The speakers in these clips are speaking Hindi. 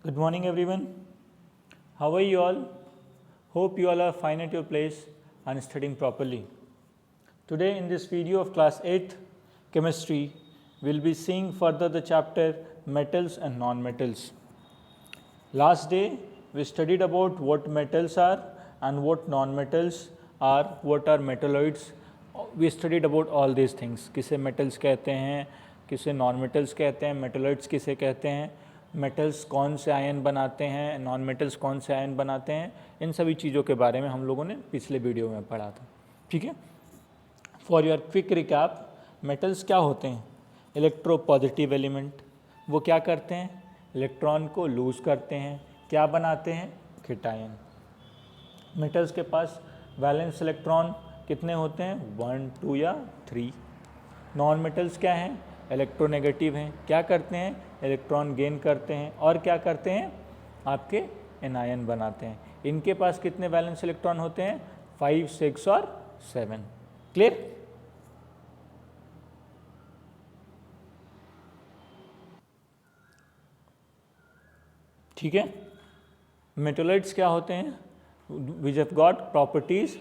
Good morning, everyone. How are you all? Hope you all are fine at your place and studying properly. Today, in this video of class 8th chemistry, we'll be seeing further the chapter metals and non-metals. Last day, we studied about what metals are and what non-metals are, what are metalloids. We studied about all these things. किसे metals कहते हैं, किसे non-metals कहते हैं, metalloids किसे कहते हैं, मेटल्स कौन से आयन बनाते हैं, नॉन मेटल्स कौन से आयन बनाते हैं, इन सभी चीज़ों के बारे में हम लोगों ने पिछले वीडियो में पढ़ा था. ठीक है. For your quick recap, metals क्या होते हैं? Electro positive element. वो क्या करते हैं? इलेक्ट्रॉन को लूज करते हैं. क्या बनाते हैं? केटायन. मेटल्स के पास वैलेंस इलेक्ट्रॉन कितने होते हैं? 1, 2 या 3. नॉन मेटल्स क्या हैं? इलेक्ट्रोनेगेटिव हैं. क्या करते हैं? इलेक्ट्रॉन गेन करते हैं. और क्या करते हैं? आपके एनायन बनाते हैं. इनके पास कितने वैलेंस इलेक्ट्रॉन होते हैं? 5, 6 और 7. क्लियर? ठीक है. मेटोलाइट्स क्या होते हैं? Which have got properties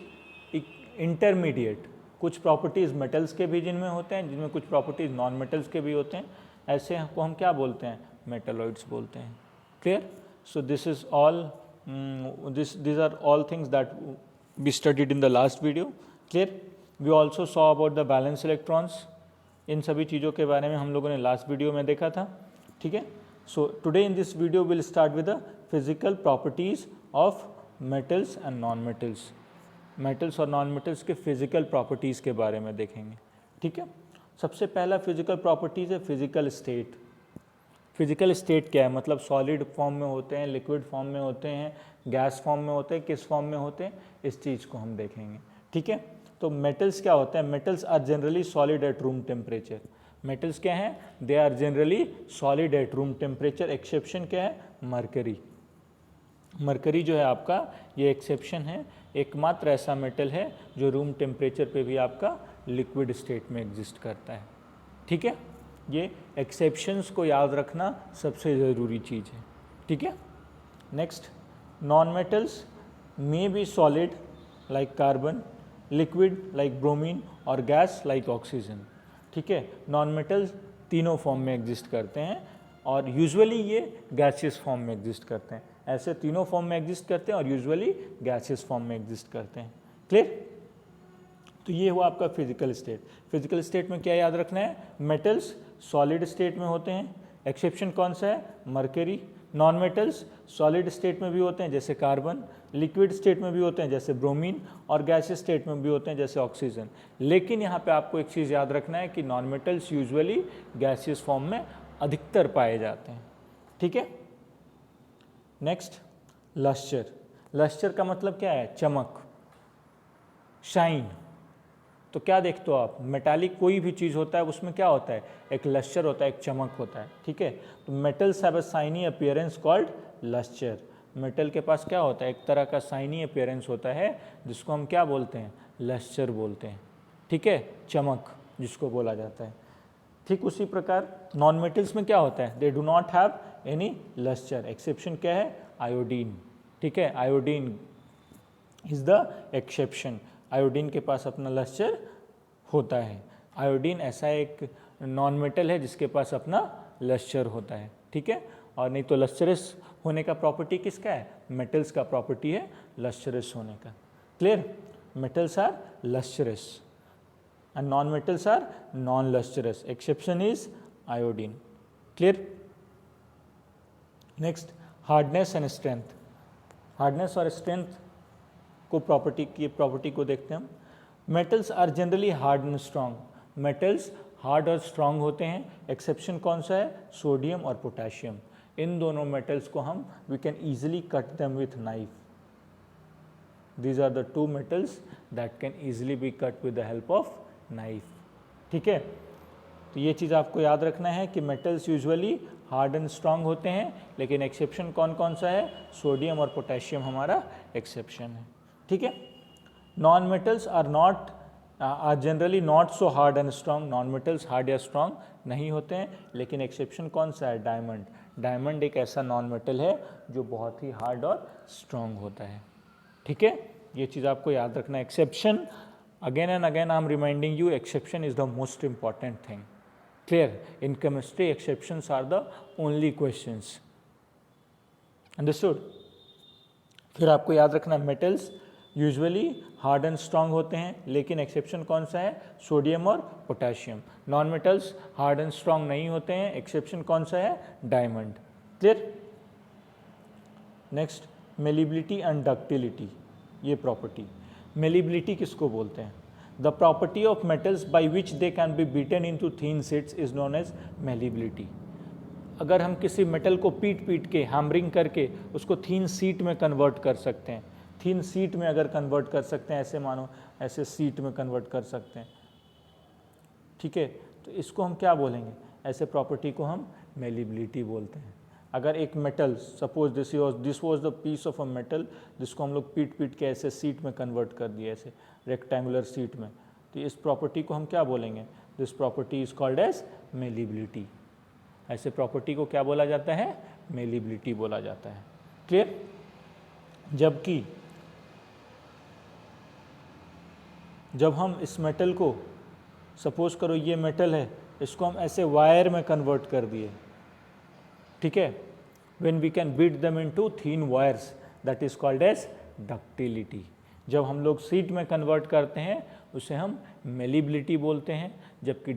intermediate. कुछ प्रॉपर्टीज़ मेटल्स के भी जिनमें होते हैं, जिनमें कुछ प्रॉपर्टीज़ नॉन मेटल्स के भी होते हैं. ऐसे को हम क्या बोलते हैं? मेटलॉइड्स बोलते हैं. Clear? So this is all these are all things that we studied in the last video. Clear? We also saw about the valence electrons. इन सभी चीज़ों के बारे में हम लोगों ने लास्ट वीडियो में देखा था. ठीक है. So today in this video will start with the physical properties of metals and non metals. Metals और नॉन मेटल्स के फिजिकल प्रॉपर्टीज़ के बारे में देखेंगे. ठीक है. सबसे पहला फिजिकल प्रॉपर्टीज़ है फिजिकल स्टेट. फिजिकल स्टेट क्या है? मतलब सॉलिड फॉर्म में होते हैं, लिक्विड फॉर्म में होते हैं, गैस फॉर्म में होते हैं, किस फॉर्म में होते हैं, इस चीज़ को हम देखेंगे. ठीक है. तो मेटल्स क्या होते हैं? Metals are generally solid at room temperature. Metals क्या हैं? They are generally solid at room temperature. Exception क्या है? मरकरी. मरकरी जो है आपका, ये एक्सेप्शन है. एकमात्र ऐसा मेटल है जो रूम टेम्परेचर पे भी आपका लिक्विड स्टेट में एग्जिस्ट करता है. ठीक है. ये एक्सेप्शंस को याद रखना सबसे ज़रूरी चीज़ है. ठीक है. Next, non metals may be solid like carbon, liquid like bromine और गैस लाइक ऑक्सीजन. ठीक है. नॉन मेटल्स तीनों फॉर्म में एग्जिस्ट करते हैं और यूजुअली ये गैसियस फॉर्म में एग्जिस्ट करते हैं. ऐसे तीनों फॉर्म में एग्जिस्ट करते हैं और यूजुअली गैसियस फॉर्म में एग्जिस्ट करते हैं. क्लियर? तो ये हुआ आपका फिजिकल स्टेट. फिजिकल स्टेट में क्या याद रखना है? मेटल्स सॉलिड स्टेट में होते हैं. एक्सेप्शन कौन सा है? Mercury. Non metals solid state में भी होते हैं जैसे कार्बन, लिक्विड स्टेट में भी होते हैं जैसे ब्रोमीन और गैसियस स्टेट में भी होते हैं जैसे ऑक्सीजन. लेकिन यहाँ पे आपको एक चीज़ याद रखना है कि non metals usually gaseous form में अधिकतर पाए जाते हैं. ठीक है. Next, lustre. लस्टर का मतलब क्या है? चमक, शाइन. तो क्या देखते हो आप? मेटालिक कोई भी चीज़ होता है उसमें क्या होता है? एक लस्टर होता है, एक चमक होता है. ठीक है. तो metals have a shiny appearance called lustre. Metal के पास क्या होता है? एक तरह का शाइनी अपीयरेंस होता है जिसको हम क्या बोलते हैं? लस्टर बोलते हैं. ठीक है. चमक जिसको बोला जाता है. ठीक उसी प्रकार नॉन मेटल्स में क्या होता है? They do not have any lustre. Exception क्या है? आयोडीन. ठीक है. Iodine is the exception. Iodine के पास अपना लस्टर होता है. आयोडीन ऐसा एक नॉन मेटल है जिसके पास अपना लस्टर होता है. ठीक है. और नहीं तो लस्टरस होने का प्रॉपर्टी किसका है? मेटल्स का प्रॉपर्टी है लस्टरस होने का. Clear? Metals are lustrous and non-metals are non-lustrous. Exception is iodine. Clear? Next, hardness and strength. Hardness और strength को प्रॉपर्टी को देखते हैं हम. Metals are generally hard and strong. Metals hard और स्ट्रांग होते हैं. एक्सेप्शन कौन सा है? सोडियम और पोटेशियम. इन दोनों मेटल्स को हम we can easily cut them with knife. These are the two metals that can easily be cut with the help of knife. ठीक है. तो ये चीज़ आपको याद रखना है कि metals usually hard and strong होते हैं, लेकिन एक्सेप्शन कौन कौन सा है? सोडियम और पोटेशियम हमारा एक्सेप्शन है. ठीक है. Non metals are not are generally not so hard and strong, non metals hard या स्ट्रॉन्ग नहीं होते हैं, लेकिन एक्सेप्शन कौन सा है, डायमंड। डायमंड एक ऐसा नॉन मेटल है जो बहुत ही हार्ड और स्ट्रॉन्ग होता है। ठीक है, ये चीज़ आपको याद रखना है। Exception, again and again I am reminding you, exception is the most important thing. Clear, in chemistry exceptions are the only questions. Understood. फिर आपको याद रखना है metals usually hard and strong होते हैं, लेकिन एक्सेप्शन कौन सा है, सोडियम और potassium. Non metals hard and strong नहीं होते हैं, एक्सेप्शन कौन सा है, diamond. Clear. Next, malleability and ductility, ये प्रॉपर्टी। मेलिबिलिटी किसको बोलते हैं, the property of metals by which they can be beaten into thin sheets is known as malleability. अगर हम किसी मेटल को पीट पीट के हैमरिंग करके उसको थीन सीट में कन्वर्ट कर सकते हैं, थीन सीट में अगर कन्वर्ट कर सकते हैं, ऐसे मानो ऐसे सीट में कन्वर्ट कर सकते हैं, ठीक है, तो इसको हम क्या बोलेंगे, ऐसे प्रॉपर्टी को हम मेलिबिलिटी बोलते हैं। अगर एक metal, suppose this was the piece of a metal जिसको हम लोग पीट पीट के ऐसे सीट में कन्वर्ट कर दिए, ऐसे रेक्टेंगुलर सीट में, तो इस प्रॉपर्टी को हम क्या बोलेंगे, this property is called as malleability. ऐसे प्रॉपर्टी को क्या बोला जाता है, मेलिबिलिटी बोला जाता है। क्लियर। जबकि जब हम इस मेटल को, सपोज करो ये मेटल है, इसको हम ऐसे वायर में कन्वर्ट कर दिए, ठीक है, when we can beat them into thin wires, that is called as ductility. जब हम लोग सीट में कन्वर्ट करते हैं उसे हम मेलिबिलिटी बोलते हैं, जबकि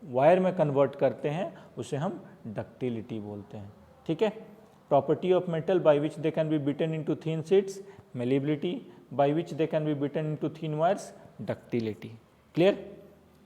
वायर में कन्वर्ट करते हैं उसे हम डक्टिलिटी बोलते हैं। ठीक है, property of metal by which they can be beaten into thin sheets, malleability, by which they can be beaten into thin wires, ductility. Clear.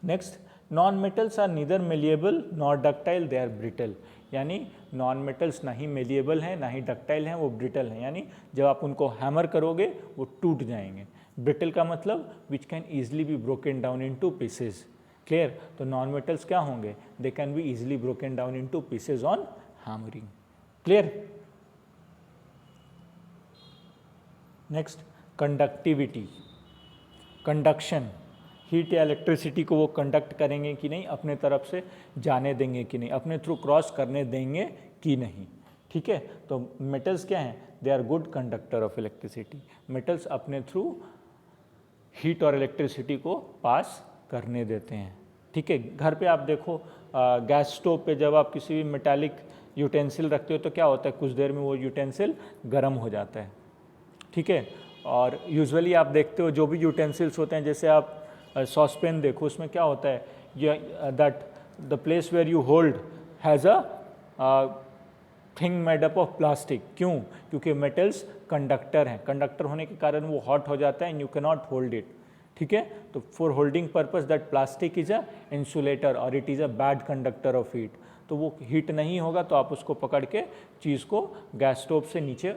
Next, non metals are neither malleable nor ductile, they are brittle. यानी नॉन मेटल्स ना ही मेलिएबल हैं ना ही डक्टाइल हैं, वो ब्रिटल हैं, यानी जब आप उनको हैमर करोगे वो टूट जाएंगे। ब्रिटल का मतलब which can easily be broken down into pieces. Clear. तो नॉन मेटल्स क्या होंगे, दे can be easily broken down into pieces on hammering. Clear. Next, conductivity, conduction, heat या इलेक्ट्रिसिटी को वो कंडक्ट करेंगे कि नहीं, अपने तरफ से जाने देंगे कि नहीं, अपने थ्रू क्रॉस करने देंगे कि नहीं। ठीक है, तो मेटल्स क्या हैं, they are good conductor of electricity. Metals अपने थ्रू हीट और इलेक्ट्रिसिटी को पास करने देते हैं। ठीक है, घर पे आप देखो गैस स्टोव पे जब आप किसी भी मेटालिक यूटेंसिल रखते हो तो क्या होता है, कुछ देर में वो यूटेंसिल गर्म हो जाता है। ठीक है, और यूजुअली आप देखते हो जो भी यूटेंसिल्स होते हैं, जैसे आप सॉसपेन देखो, उसमें क्या होता है, that the place where you hold has a thing made up of plastic. क्यों, क्योंकि मेटल्स कंडक्टर हैं, कंडक्टर होने के कारण वो हॉट हो जाता है and you can not hold it. ठीक है, तो for holding purpose that plastic is a insulator और it is a bad conductor of heat. तो वो हीट नहीं होगा तो आप उसको पकड़ के चीज़ को गैस स्टोव से नीचे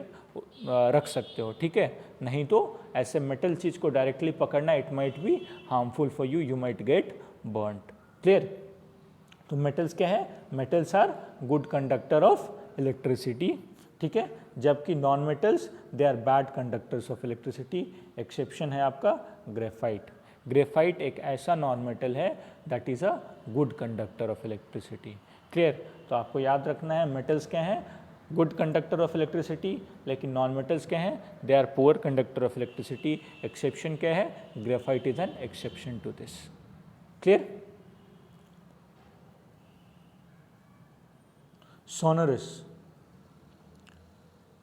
रख सकते हो। ठीक है, नहीं तो ऐसे मेटल चीज़ को डायरेक्टली पकड़ना, it might be harmful for you, you might get burned. Clear. तो मेटल्स क्या है, metals are good conductor of electricity. ठीक है, जबकि non metals they are bad conductors of electricity. Exception है आपका ग्रेफाइट। ग्रेफाइट एक ऐसा नॉन मेटल है that is a good conductor of electricity. Clear. तो आपको याद रखना है मेटल्स क्या हैं, गुड कंडक्टर ऑफ इलेक्ट्रिसिटी, लेकिन नॉन मेटल्स क्या हैं, they are poor conductor of electricity. Exception क्या है, graphite is an exception to this. Clear. Sonorous,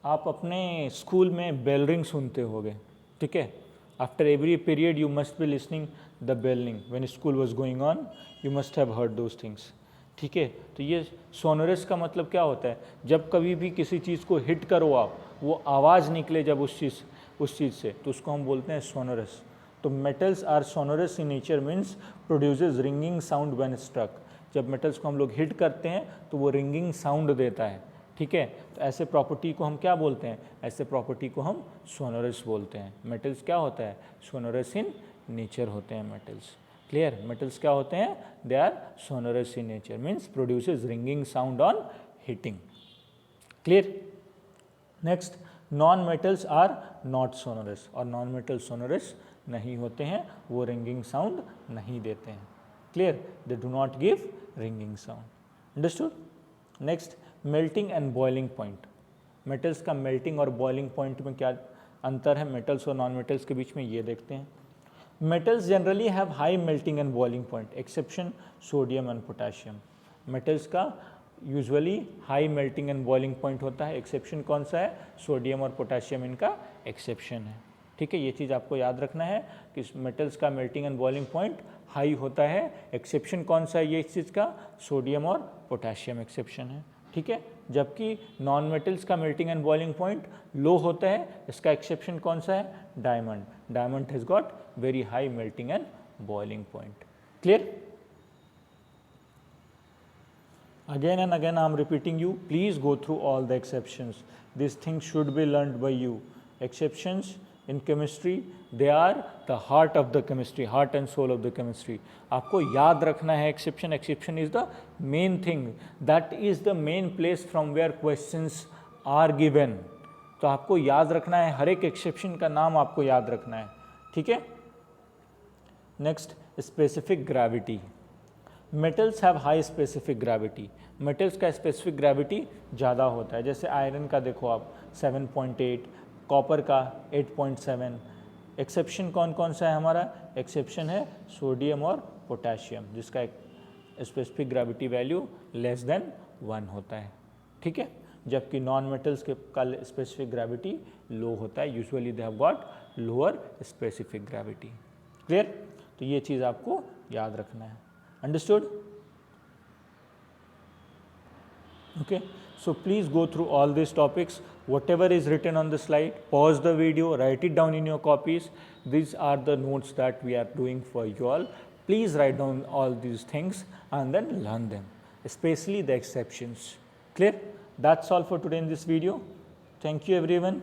आप अपने स्कूल में बेल रिंग सुनते होगे। ठीक है, after every period you must be listening the bell ring, when school was going on you must have heard those things. ठीक है, तो ये सोनोरस का मतलब क्या होता है, जब कभी भी किसी चीज़ को हिट करो आप, वो आवाज़ निकले जब उस चीज़ से, तो उसको हम बोलते हैं सोनोरस। तो metals are sonorous in nature, means produces ringing sound when struck. जब मेटल्स को हम लोग हिट करते हैं तो वो रिंगिंग साउंड देता है। ठीक है, तो ऐसे प्रॉपर्टी को हम क्या बोलते हैं, ऐसे प्रॉपर्टी को हम सोनोरस बोलते हैं। मेटल्स क्या होता है, सोनोरस इन नेचर होते हैं मेटल्स। क्लियर। मेटल्स क्या होते हैं, they are sonorous in nature, means produces ringing sound on hitting. Clear. Next, non metals are not sonorous और नॉन मेटल सोनोरस नहीं होते हैं, वो रिंगिंग साउंड नहीं देते हैं। Clear, they do not give ringing sound. Understood. Next, melting and boiling point. Metals का मेल्टिंग और बॉइलिंग पॉइंट में क्या अंतर है मेटल्स और नॉन मेटल्स के बीच में, ये देखते हैं। Metals generally have high melting and boiling point, exception sodium and potassium. Metals का usually high melting and boiling point होता है, एक्सेप्शन कौन सा है, सोडियम और पोटेशियम इनका एक्सेप्शन है। ठीक है, ये चीज़ आपको याद रखना है कि मेटल्स का melting and boiling point high होता है, एक्सेप्शन कौन सा है ये इस चीज़ का, सोडियम और पोटेशियम एक्सेप्शन है। ठीक है, जबकि नॉन मेटल्स का मेल्टिंग एंड बॉइलिंग पॉइंट लो होता है, इसका एक्सेप्शन कौन सा है, diamond. Diamond has got very high melting and boiling point. Clear? Again and again I am repeating you, please go through all the exceptions. These things should be learned by you. Exceptions in chemistry, they are the heart of the chemistry, heart and soul of the chemistry. आपको याद रखना है exception. Exception is the main thing. That is the main place from where questions are given. तो आपको याद रखना है, हर एक exception का नाम आपको याद रखना है। ठीक है? Next, specific gravity. Metals have high specific gravity. Metals का स्पेसिफिक ग्रेविटी ज़्यादा होता है, जैसे आयरन का देखो आप 7.8, कॉपर का 8.7। एक्सेप्शन कौन कौन सा है हमारा, एक्सेप्शन है सोडियम और पोटेशियम, जिसका एक specific gravity value less than 1 होता है। ठीक है, जबकि नॉन मेटल्स के का स्पेसिफिक ग्रेविटी लो होता है, usually they have got lower specific gravity. Clear? तो ये चीज़ आपको याद रखना है। Understood? Okay, so please go through all these topics. Whatever is written on the slide, pause the video, write it down in your copies. These are the notes that we are doing for you all. Please write down all these things and then learn them, especially the exceptions. Clear? That's all for today in this video. Thank you everyone.